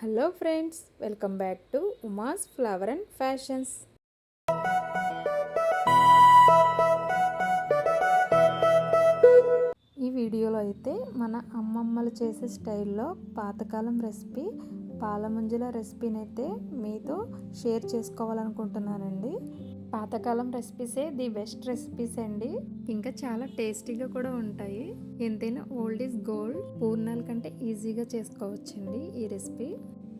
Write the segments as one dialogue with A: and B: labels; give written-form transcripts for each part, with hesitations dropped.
A: Hello friends, welcome back to Uma's flower and fashions. ఈ వీడియోలో అయితే మన అమ్మమ్మలు చేసే స్టైల్లో పాతకాలం రెసిపీ పాలముంజల రెసిపీని అయితే మీతో షేర్ చేసుకోవాలనుకుంటున్నానండి. పాతకాలం రెసిపీసే ది బెస్ట్ రెసిపీస్ అండి. ఇంకా చాలా టేస్టీగా కూడా ఉంటాయి. ఎంతైనా ఓల్డ్ ఈజ్ గోల్డ్. పూర్ణాల కంటే ఈజీగా చేసుకోవచ్చండి ఈ రెసిపీ.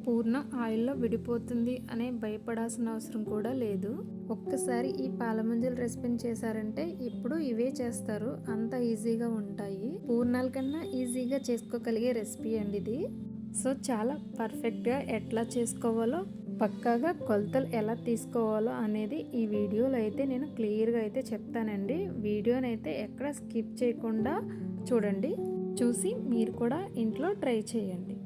A: పూర్ణం ఆయిల్లో విడిపోతుంది అనే భయపడాల్సిన అవసరం కూడా లేదు. ఒక్కసారి ఈ పాలముంజల రెసిపీని చేశారంటే ఇప్పుడు ఇవే చేస్తారు, అంత ఈజీగా ఉంటాయి. పూర్ణాల కన్నా ఈజీగా చేసుకోగలిగే రెసిపీ అండి ఇది. సో చాలా పర్ఫెక్ట్గా ఎట్లా చేసుకోవాలో, పక్కాగా కొలతలు ఎలా తీసుకోవాలో అనేది ఈ వీడియోలో అయితే నేను క్లియర్గా అయితే చెప్తానండి. వీడియోని అయితే ఎక్కడ స్కిప్ చేయకుండా చూడండి. చూసి మీరు కూడా ఇంట్లో ట్రై చేయండి.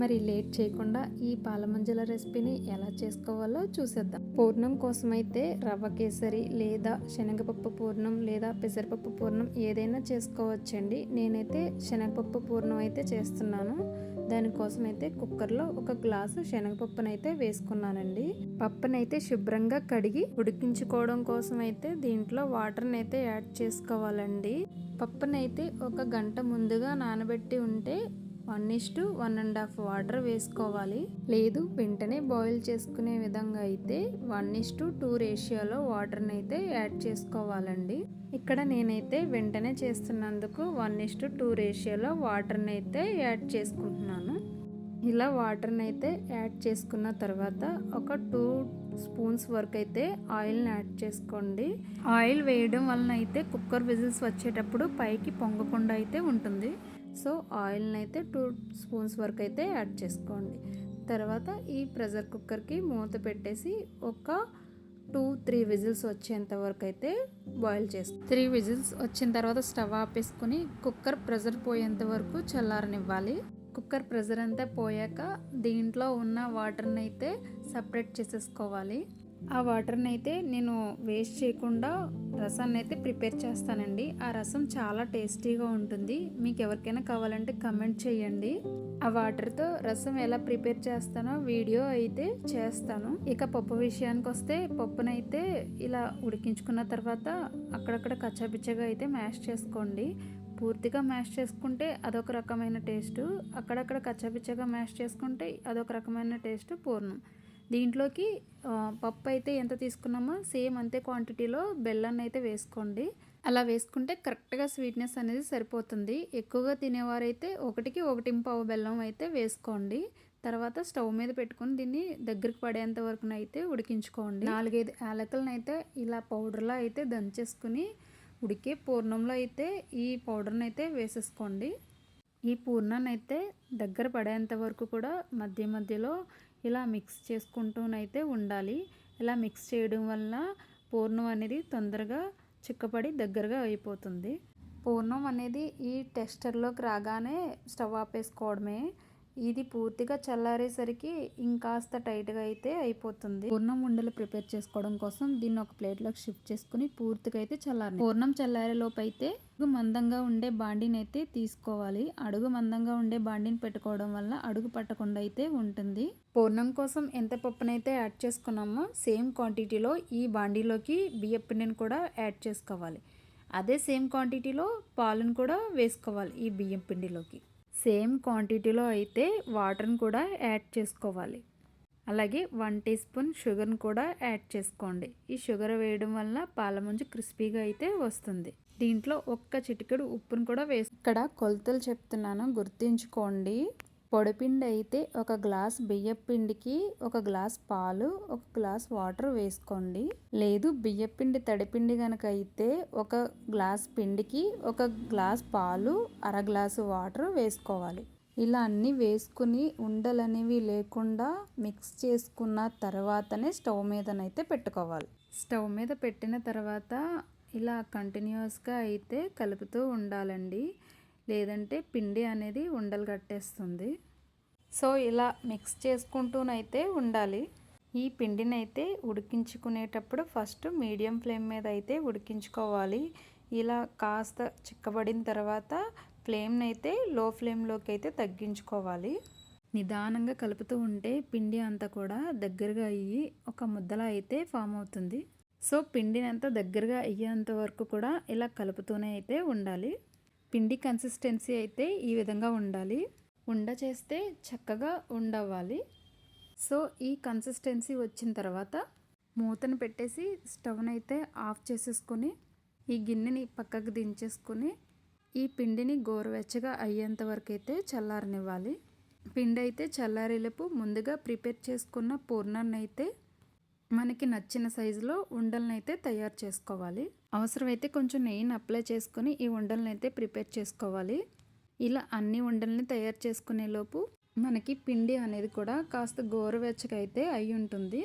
A: మరి లేట్ చేయకుండా ఈ పాలమంజల రెసిపీని ఎలా చేసుకోవాలో చూసేద్దాం. పూర్ణం కోసం అయితే రవ్వ కేసరి లేదా శనగపప్పు పూర్ణం లేదా పెసరపప్పు పూర్ణం ఏదైనా చేసుకోవచ్చండి. నేనైతే శనగపప్పు పూర్ణం అయితే చేస్తున్నాను. దానికోసం అయితే కుక్కర్లో ఒక గ్లాసు శనగపప్పునైతే వేసుకున్నానండి. పప్పునైతే శుభ్రంగా కడిగి ఉడికించుకోవడం కోసం అయితే దీంట్లో వాటర్ని అయితే యాడ్ చేసుకోవాలండి. పప్పునైతే ఒక గంట ముందుగా నానబెట్టి ఉంటే 1:1.5 వాటర్ వేసుకోవాలి. లేదు వెంటనే బాయిల్ చేసుకునే విధంగా అయితే 1:2 రేషియోలో వాటర్ని అయితే యాడ్ చేసుకోవాలండి. ఇక్కడ నేనైతే వెంటనే చేస్తున్నందుకు 1:2 రేషియోలో వాటర్ని అయితే యాడ్ చేసుకుంటున్నాను. ఇలా వాటర్ని అయితే యాడ్ చేసుకున్న తర్వాత ఒక 2 స్పూన్స్ వరకు అయితే ఆయిల్ని యాడ్ చేసుకోండి. ఆయిల్ వేయడం వలన అయితే కుక్కర్ విజిల్స్ వచ్చేటప్పుడు పైకి పొంగకుండా అయితే ఉంటుంది. సో ఆయిల్ని అయితే 2 స్పూన్స్ వరకు అయితే యాడ్ చేసుకోండి. తర్వాత ఈ ప్రెషర్ కుక్కర్కి మూత పెట్టేసి ఒక 2-3 విజిల్స్ వచ్చేంత వరకు అయితే బాయిల్ చేసుకో. 3 విజిల్స్ వచ్చిన తర్వాత స్టవ్ ఆపేసుకుని కుక్కర్ ప్రెషర్ పోయేంత వరకు చల్లారనివ్వాలి. కుక్కర్ ప్రెషర్ అంతా పోయాక దీంట్లో ఉన్న వాటర్ని అయితే సపరేట్ చేసేసుకోవాలి. ఆ వాటర్ని అయితే నేను వేస్ట్ చేయకుండా రసాన్ని అయితే ప్రిపేర్ చేస్తానండి. ఆ రసం చాలా టేస్టీగా ఉంటుంది. మీకు ఎవరికైనా కావాలంటే కమెంట్ చేయండి. ఆ వాటర్తో రసం ఎలా ప్రిపేర్ చేస్తానో వీడియో అయితే చేస్తాను. ఇక పప్పు విషయానికి వస్తే పప్పునైతే ఇలా ఉడికించుకున్న తర్వాత అక్కడక్కడ కచ్చాపిచ్చగా అయితే మ్యాష్ చేసుకోండి. పూర్తిగా మ్యాష్ చేసుకుంటే అదొక రకమైన టేస్ట్, అక్కడక్కడ కచ్చాపిచ్చగా మ్యాష్ చేసుకుంటే అదొక రకమైన టేస్ట్ పూర్ణం. దీంట్లోకి పప్పు అయితే ఎంత తీసుకున్నామో సేమ్ అంతే క్వాంటిటీలో బెల్లాన్ని అయితే వేసుకోండి. అలా వేసుకుంటే కరెక్ట్గా స్వీట్నెస్ అనేది సరిపోతుంది. ఎక్కువగా తినేవారైతే 1-1.5 బెల్లం అయితే వేసుకోండి. తర్వాత స్టవ్ మీద పెట్టుకుని దీన్ని దగ్గరికి పడేంత వరకు అయితే ఉడికించుకోండి. 4-5 యాలకులను అయితే ఇలా పౌడర్లా అయితే దంచేసుకుని ఉడికే పూర్ణంలో అయితే ఈ పౌడర్ని అయితే వేసేసుకోండి. ఈ పూర్ణాన్ని అయితే దగ్గర పడేంత వరకు కూడా మధ్య మధ్యలో ఇలా మిక్స్ చేసుకుంటూనైతే ఉండాలి. ఇలా మిక్స్ చేయడం వల్ల పూర్ణం అనేది తొందరగా చిక్కపడి దగ్గరగా అయిపోతుంది. పూర్ణం అనేది ఈ టెక్స్చర్లోకి రాగానే స్టవ్ ఆపేసుకోవడమే. ఇది పూర్తిగా చల్లారేసరికి ఇంకాస్త టైట్గా అయితే అయిపోతుంది. పూర్ణం ఉండలు ప్రిపేర్ చేసుకోవడం కోసం దీన్ని ఒక ప్లేట్లోకి షిఫ్ట్ చేసుకుని పూర్తిగా అయితే చల్లారి పూర్ణం చల్లారేలోపు అయితే అడుగు మందంగా ఉండే బాండీని అయితే తీసుకోవాలి. అడుగు మందంగా ఉండే బాండీని పెట్టుకోవడం వల్ల అడుగు పట్టకుండా అయితే ఉంటుంది. పూర్ణం కోసం ఎంత పప్పునైతే యాడ్ చేసుకున్నామో సేమ్ క్వాంటిటీలో ఈ బాండీలోకి బియ్యం పిండిని కూడా యాడ్ చేసుకోవాలి. అదే సేమ్ క్వాంటిటీలో పాలను కూడా వేసుకోవాలి. ఈ బియ్యం పిండిలోకి సేమ్ క్వాంటిటీలో అయితే వాటర్ని కూడా యాడ్ చేసుకోవాలి. అలాగే 1 టీ స్పూన్ షుగర్ని కూడా యాడ్ చేసుకోండి. ఈ షుగర్ వేయడం వల్ల పాలముంజ క్రిస్పీగా అయితే వస్తుంది. దీంట్లో ఒక్క చిటికెడు ఉప్పును కూడా వేసి ఇక్కడ కొలతలు చెప్తున్నాను, గుర్తుంచుకోండి. పొడిపిండి అయితే ఒక గ్లాస్ బియ్యపిండికి ఒక గ్లాస్ పాలు, ఒక గ్లాస్ వాటర్ వేసుకోండి. లేదు బియ్యపిండి తడిపిండి కనుక అయితే ఒక గ్లాస్ పిండికి ఒక గ్లాస్ పాలు, అర గ్లాసు వాటర్ వేసుకోవాలి. ఇలా అన్నీ వేసుకుని ఉండలనేవి లేకుండా మిక్స్ చేసుకున్న తర్వాతనే స్టవ్ మీదనైతే పెట్టుకోవాలి. స్టవ్ మీద పెట్టిన తర్వాత ఇలా కంటిన్యూస్గా అయితే కలుపుతూ ఉండాలండి. లేదంటే పిండి అనేది ఉండలు కట్టేస్తుంది. సో ఇలా మిక్స్ చేసుకుంటూనైతే ఉండాలి. ఈ పిండిని అయితే ఉడికించుకునేటప్పుడు ఫస్ట్ మీడియం ఫ్లేమ్ మీద అయితే ఉడికించుకోవాలి. ఇలా కాస్త చిక్కబడిన తర్వాత ఫ్లేమ్ని అయితే లో ఫ్లేమ్లోకి అయితే తగ్గించుకోవాలి. నిదానంగా కలుపుతూ ఉంటే పిండి అంతా కూడా దగ్గరగా అయ్యి ఒక ముద్దలా అయితే ఫామ్ అవుతుంది. సో పిండిని అంతా దగ్గరగా అయ్యేంత వరకు కూడా ఇలా కలుపుతూనే అయితే ఉండాలి. పిండి కన్సిస్టెన్సీ అయితే ఈ విధంగా ఉండాలి. ఉండ చేస్తే చక్కగా ఉండవ్వాలి. సో ఈ కన్సిస్టెన్సీ వచ్చిన తర్వాత మూతను పెట్టేసి స్టవ్ని అయితే ఆఫ్ చేసేసుకొని ఈ గిన్నెని పక్కకు దించేసుకొని ఈ పిండిని గోరువెచ్చగా అయ్యేంత వరకు అయితే చల్లారనివ్వాలి. పిండి అయితే చల్లారేలోపు ముందుగా ప్రిపేర్ చేసుకున్న పూర్ణాన్ని అయితే మనకి నచ్చిన సైజులో ఉండలను అయితే తయారు చేసుకోవాలి. అవసరమైతే కొంచెం నెయ్యిని అప్లై చేసుకొని ఈ ఉండలను అయితే ప్రిపేర్ చేసుకోవాలి. ఇలా అన్ని ఉండల్ని తయారు చేసుకునే లోపు మనకి పిండి అనేది కూడా కాస్త గోరువెచ్చగా అయితే అయి ఉంటుంది.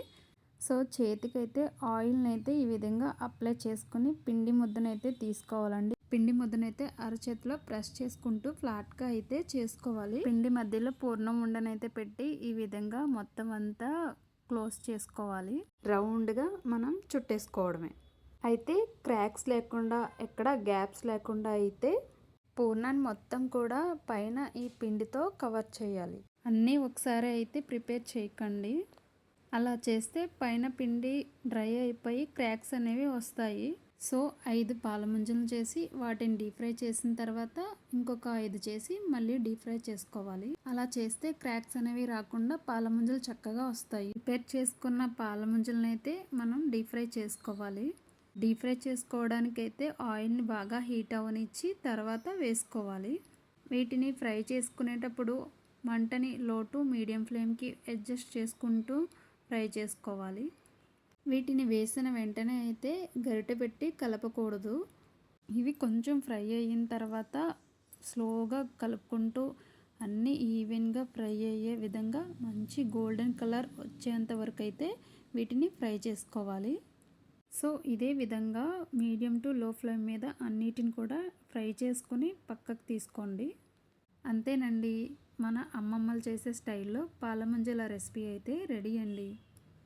A: సో చేతికైతే ఆయిల్ని అయితే ఈ విధంగా అప్లై చేసుకుని పిండి ముద్దనైతే తీసుకోవాలండి. పిండి ముద్దనైతే అరచేతిలో ప్రెస్ చేసుకుంటూ ఫ్లాట్గా అయితే చేసుకోవాలి. పిండి మధ్యలో పూర్ణం ఉండనైతే పెట్టి ఈ విధంగా మొత్తం అంతా క్లోజ్ చేసుకోవాలి. రౌండ్గా మనం చుట్టేసుకోవడమే. అయితే క్రాక్స్ లేకుండా ఎక్కడ గ్యాప్స్ లేకుండా అయితే పూర్ణాన్ని మొత్తం కూడా పైన ఈ పిండితో కవర్ చేయాలి. అన్నీ ఒకసారి అయితే ప్రిపేర్ చేయకండి. అలా చేస్తే పైన పిండి డ్రై అయిపోయి క్రాక్స్ అనేవి వస్తాయి. సో 5 పాలముంజలు చేసి వాటిని డీప్ ఫ్రై చేసిన తర్వాత ఇంకొక 5 చేసి మళ్ళీ డీప్ ఫ్రై చేసుకోవాలి. అలా చేస్తే క్రాక్స్ అనేవి రాకుండా పాలముంజలు చక్కగా వస్తాయి. ప్రిపేర్ చేసుకున్న పాలముంజలను అయితే మనం డీప్ ఫ్రై చేసుకోవాలి. డీప్ ఫ్రై చేసుకోవడానికైతే ఆయిల్ని బాగా హీట్ అవనిచ్చి తర్వాత వేసుకోవాలి. వీటిని ఫ్రై చేసుకునేటప్పుడు మంటని లో టు మీడియం ఫ్లేమ్కి అడ్జస్ట్ చేసుకుంటూ ఫ్రై చేసుకోవాలి. వీటిని వేసిన వెంటనే అయితే గరిటె పెట్టి కలపకూడదు. ఇవి కొంచెం ఫ్రై అయిన తర్వాత స్లోగా కలుపుకుంటూ అన్నీ ఈవెన్గా ఫ్రై అయ్యే విధంగా మంచి గోల్డెన్ కలర్ వచ్చేంత వరకు అయితే వీటిని ఫ్రై చేసుకోవాలి. సో ఇదే విధంగా మీడియం టు లో ఫ్లేమ్ మీద అన్నిటిని కూడా ఫ్రై చేసుకుని పక్కకు తీసుకోండి. అంతేనండి, మన అమ్మమ్మలు చేసే స్టైల్లో పాలముంజల రెసిపీ అయితే రెడీ అండి.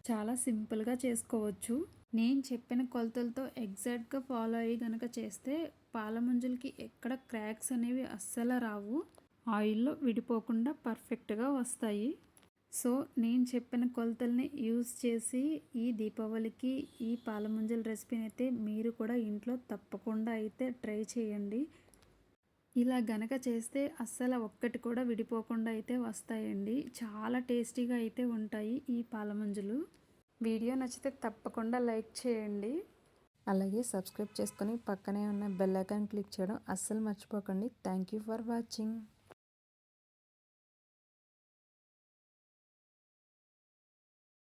A: చాలా సింపుల్గా చేసుకోవచ్చు. నేను చెప్పిన కొలతలతో ఎగ్జాక్ట్గా ఫాలో అయ్యి కనుక చేస్తే పాలముంజలకి ఎక్కడ క్రాక్స్ అనేవి అస్సలు రావు. ఆయిల్లో విడిపోకుండా పర్ఫెక్ట్గా వస్తాయి. సో నేను చెప్పిన కొలతల్ని యూజ్ చేసి ఈ దీపావళికి ఈ పాలముంజల రెసిపీని అయితే మీరు కూడా ఇంట్లో తప్పకుండా అయితే ట్రై చేయండి. ఇలా గనక చేస్తే అస్సలు ఒక్కటి కూడా విడిపోకుండా అయితే వస్తాయండి. చాలా టేస్టీగా అయితే ఉంటాయి ఈ పాలముంజలు. వీడియో నచ్చితే తప్పకుండా లైక్ చేయండి. అలాగే సబ్స్క్రైబ్ చేసుకొని పక్కనే ఉన్న బెల్ ఐకాన్ క్లిక్ చేయడం అస్సలు మర్చిపోకండి. Thank you for watching.